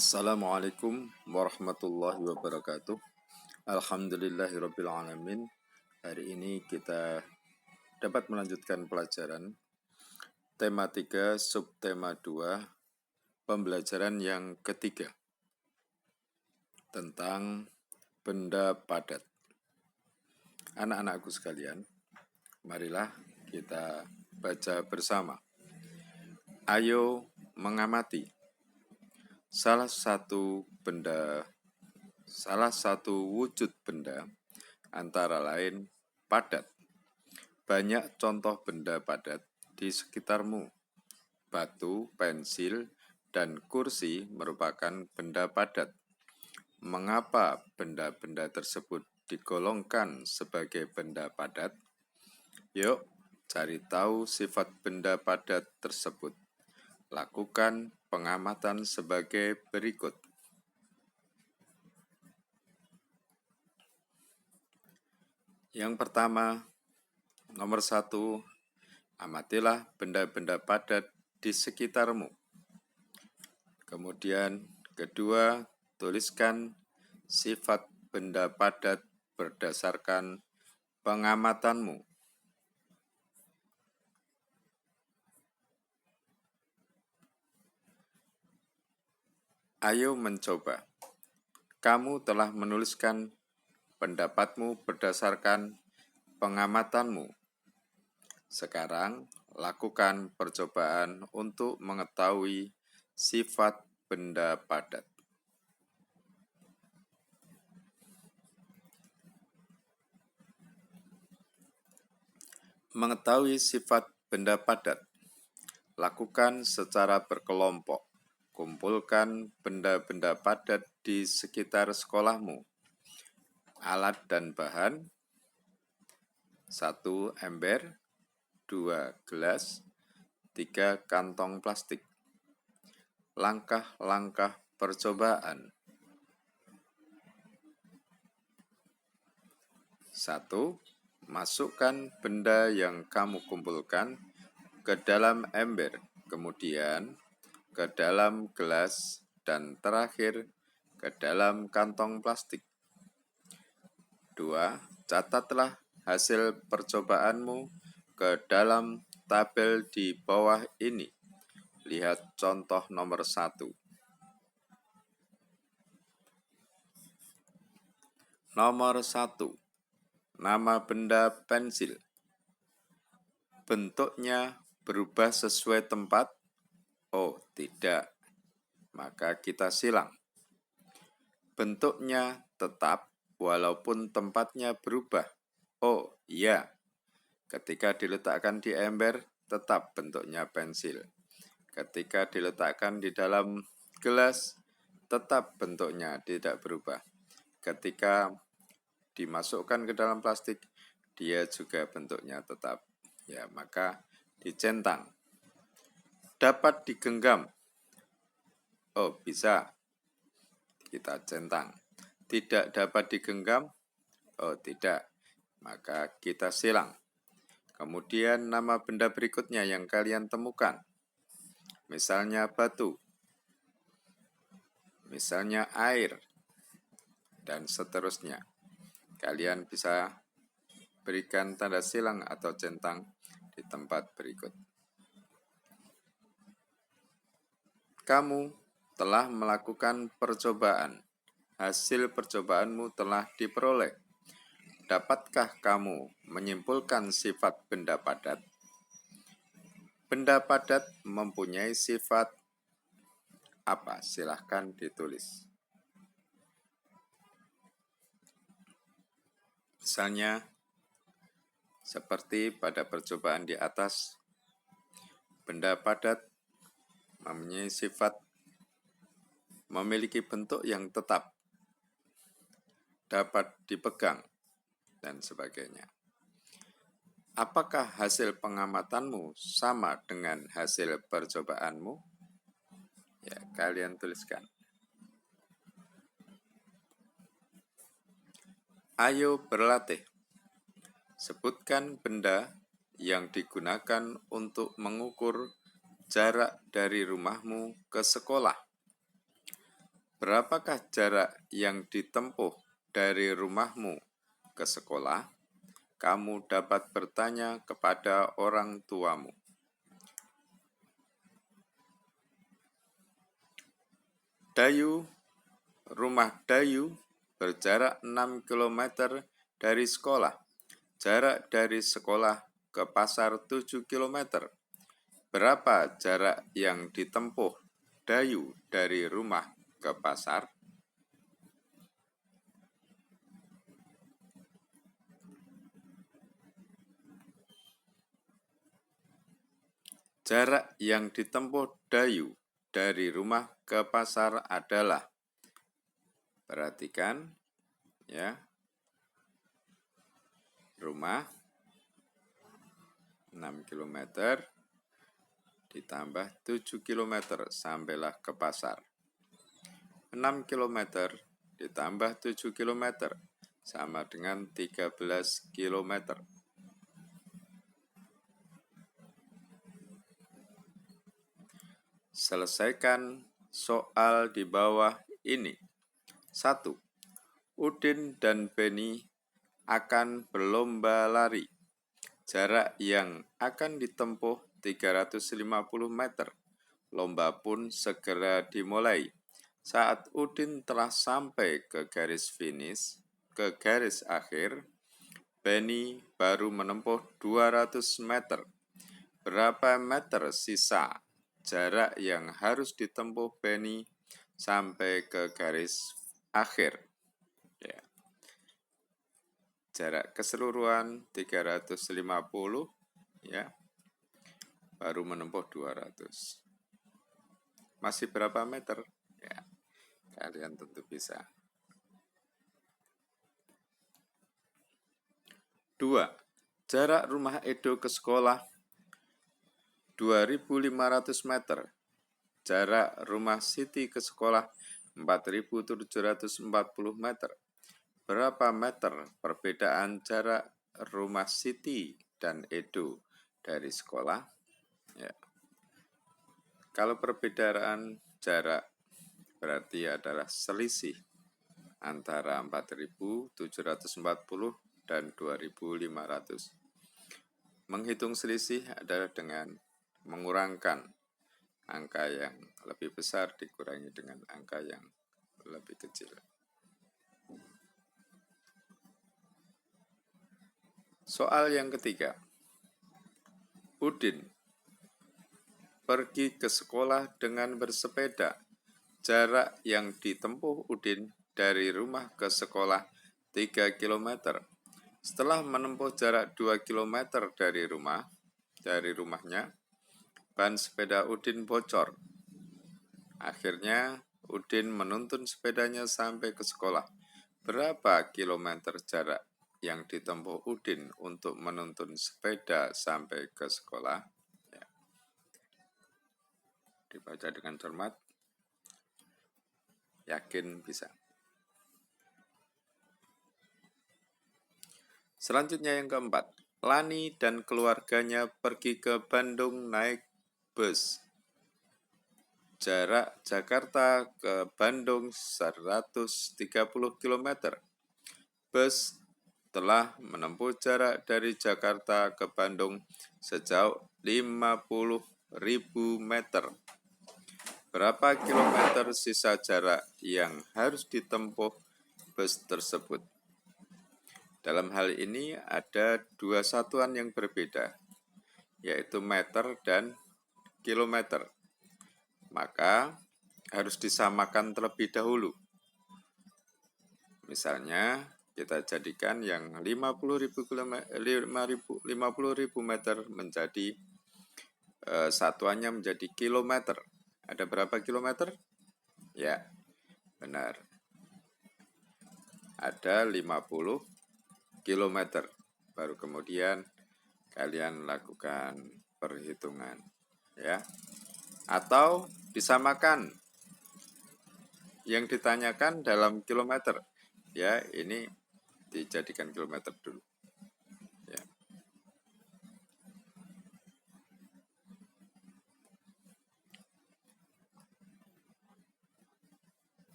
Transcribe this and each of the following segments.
Assalamualaikum warahmatullahi wabarakatuh. Alhamdulillahirrabbilalamin. Hari ini kita dapat melanjutkan pelajaran tema 3, subtema 2, pembelajaran yang ketiga tentang benda padat. Anak-anakku sekalian, marilah kita baca bersama. Ayo mengamati. Salah satu wujud benda antara lain padat. Banyak contoh benda padat di sekitarmu. Batu, pensil, dan kursi merupakan benda padat. Mengapa benda-benda tersebut digolongkan sebagai benda padat? Yuk, cari tahu sifat benda padat tersebut. Lakukan pengamatan sebagai berikut. Yang pertama, nomor 1, amatilah benda-benda padat di sekitarmu. Kemudian, kedua, tuliskan sifat benda padat berdasarkan pengamatanmu. Ayo mencoba. Kamu telah menuliskan pendapatmu berdasarkan pengamatanmu. Sekarang, lakukan percobaan untuk mengetahui sifat benda padat. Mengetahui sifat benda padat, lakukan secara berkelompok. Kumpulkan benda-benda padat di sekitar sekolahmu. Alat dan bahan: 1 ember, 2 gelas, 3 kantong plastik. Langkah-langkah percobaan. 1. Masukkan benda yang kamu kumpulkan ke dalam ember, kemudian ke dalam gelas, dan terakhir ke dalam kantong plastik. 2. Catatlah hasil percobaanmu ke dalam tabel di bawah ini. Lihat contoh nomor 1. Nomor 1. Nama benda pensil. Bentuknya berubah sesuai tempat? Oh, tidak. Maka kita silang. Bentuknya tetap walaupun tempatnya berubah. Oh, iya. Ketika diletakkan di ember, tetap bentuknya pensil. Ketika diletakkan di dalam gelas, tetap bentuknya tidak berubah. Ketika dimasukkan ke dalam plastik, dia juga bentuknya tetap. Ya, maka dicentang. Dapat digenggam. Oh, bisa. Kita centang. Tidak dapat digenggam? Oh, tidak. Maka kita silang. Kemudian nama benda berikutnya yang kalian temukan. Misalnya batu. Misalnya air. Dan seterusnya. Kalian bisa berikan tanda silang atau centang di tempat berikut. Kamu telah melakukan percobaan. Hasil percobaanmu telah diperoleh. Dapatkah kamu menyimpulkan sifat benda padat? Benda padat mempunyai sifat apa? Silahkan ditulis. Misalnya, seperti pada percobaan di atas, benda padat mempunyai sifat memiliki bentuk yang tetap, dapat dipegang, dan sebagainya. Apakah hasil pengamatanmu sama dengan hasil percobaanmu? Ya, kalian tuliskan. Ayo berlatih. Sebutkan benda yang digunakan untuk mengukur jarak dari rumahmu ke sekolah. Berapakah jarak yang ditempuh dari rumahmu ke sekolah? Kamu dapat bertanya kepada orang tuamu. Rumah Dayu berjarak 6 km dari sekolah. Jarak dari sekolah ke pasar 7 km. Berapa jarak yang ditempuh Dayu dari rumah ke pasar? Jarak yang ditempuh Dayu dari rumah ke pasar adalah, perhatikan ya, rumah 6 km ditambah 7 km sampailah ke pasar. 6 km ditambah 7 km sama dengan 13 km. Selesaikan soal di bawah ini. 1. Udin dan Beni akan berlomba lari. Jarak yang akan ditempuh 350 meter. Lomba pun segera dimulai. Saat Udin telah sampai ke garis akhir, Beni baru menempuh 200 meter. Berapa meter sisa jarak yang harus ditempuh Beni sampai ke garis akhir? Ya. Jarak keseluruhan 350, ya, baru menempuh 200. Masih berapa meter? Ya, kalian tentu bisa. 2. Jarak rumah Edo ke sekolah 2.500 meter. Jarak rumah Siti ke sekolah 4.740 meter. Berapa meter perbedaan jarak rumah Siti dan Edo dari sekolah? Ya. Kalau perbedaan jarak berarti adalah selisih antara 4.740 dan 2.500. Menghitung selisih adalah dengan mengurangkan angka yang lebih besar dikurangi dengan angka yang lebih kecil. Soal yang ketiga. Udin pergi ke sekolah dengan bersepeda. Jarak yang ditempuh Udin dari rumah ke sekolah 3 km. Setelah menempuh jarak 2 km dari rumahnya, ban sepeda Udin bocor. Akhirnya, Udin menuntun sepedanya sampai ke sekolah. Berapa kilometer jarak yang ditempuh Udin untuk menuntun sepeda sampai ke sekolah? Ya. Dibaca dengan cermat. Yakin bisa. Selanjutnya yang keempat. Lani dan keluarganya pergi ke Bandung naik bus. Jarak Jakarta ke Bandung 130 km. Bus telah menempuh jarak dari Jakarta ke Bandung sejauh 50.000 meter. Berapa kilometer sisa jarak yang harus ditempuh bus tersebut? Dalam hal ini ada dua satuan yang berbeda, yaitu meter dan kilometer. Maka harus disamakan terlebih dahulu. Misalnya, kita jadikan yang 50.000 meter menjadi satuannya menjadi kilometer. Ada berapa kilometer? Ya, benar. Ada 50 kilometer. Baru kemudian kalian lakukan perhitungan, ya. Atau disamakan yang ditanyakan dalam kilometer. Ya, ini dijadikan kilometer dulu. Ya.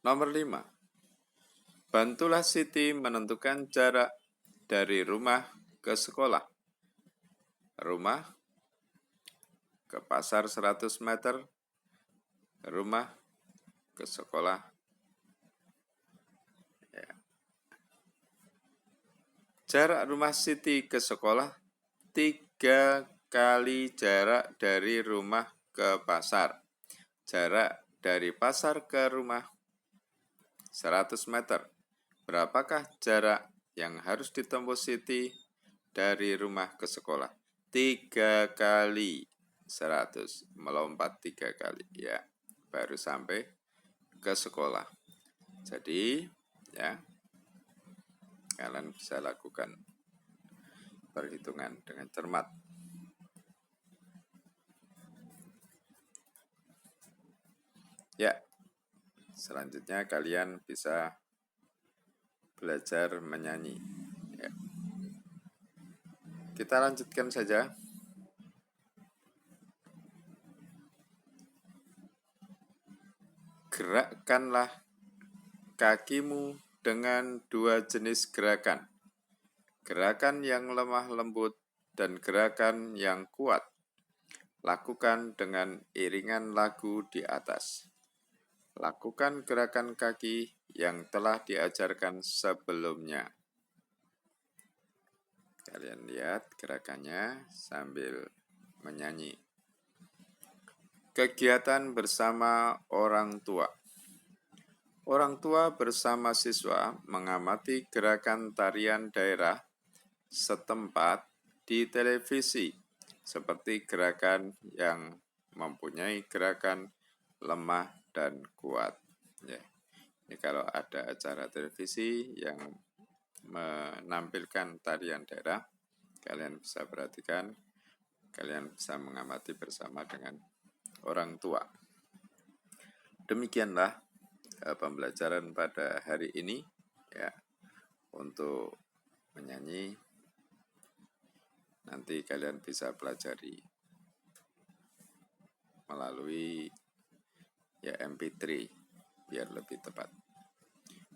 Nomor 5. Bantulah Siti menentukan jarak dari rumah ke sekolah. Rumah ke pasar 100 meter, rumah ke sekolah. Ya. Jarak rumah Siti ke sekolah 3 kali jarak dari rumah ke pasar. Jarak dari pasar ke rumah 100 meter. Berapakah jarak yang harus ditempuh Siti dari rumah ke sekolah? 3 kali 100, melompat 3 kali ya, baru sampai ke sekolah. Jadi ya, kalian bisa lakukan perhitungan dengan cermat. Ya, selanjutnya kalian bisa belajar menyanyi. Ya. Kita lanjutkan saja. Gerakkanlah kakimu dengan 2 jenis gerakan. Gerakan yang lemah lembut dan gerakan yang kuat. Lakukan dengan iringan lagu di atas. Lakukan gerakan kaki yang telah diajarkan sebelumnya. Kalian lihat gerakannya sambil menyanyi. Kegiatan bersama orang tua. Orang tua bersama siswa mengamati gerakan tarian daerah setempat di televisi, seperti gerakan yang mempunyai gerakan lemah dan kuat. Ya. Ini kalau ada acara televisi yang menampilkan tarian daerah, kalian bisa perhatikan, kalian bisa mengamati bersama dengan orang tua. Demikianlah pembelajaran pada hari ini ya. Untuk menyanyi nanti kalian bisa pelajari melalui ya MP3 biar lebih tepat.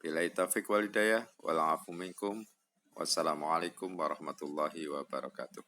Billahi taufiq wal hidayah wal afu minkum. Wassalamualaikum warahmatullahi wabarakatuh.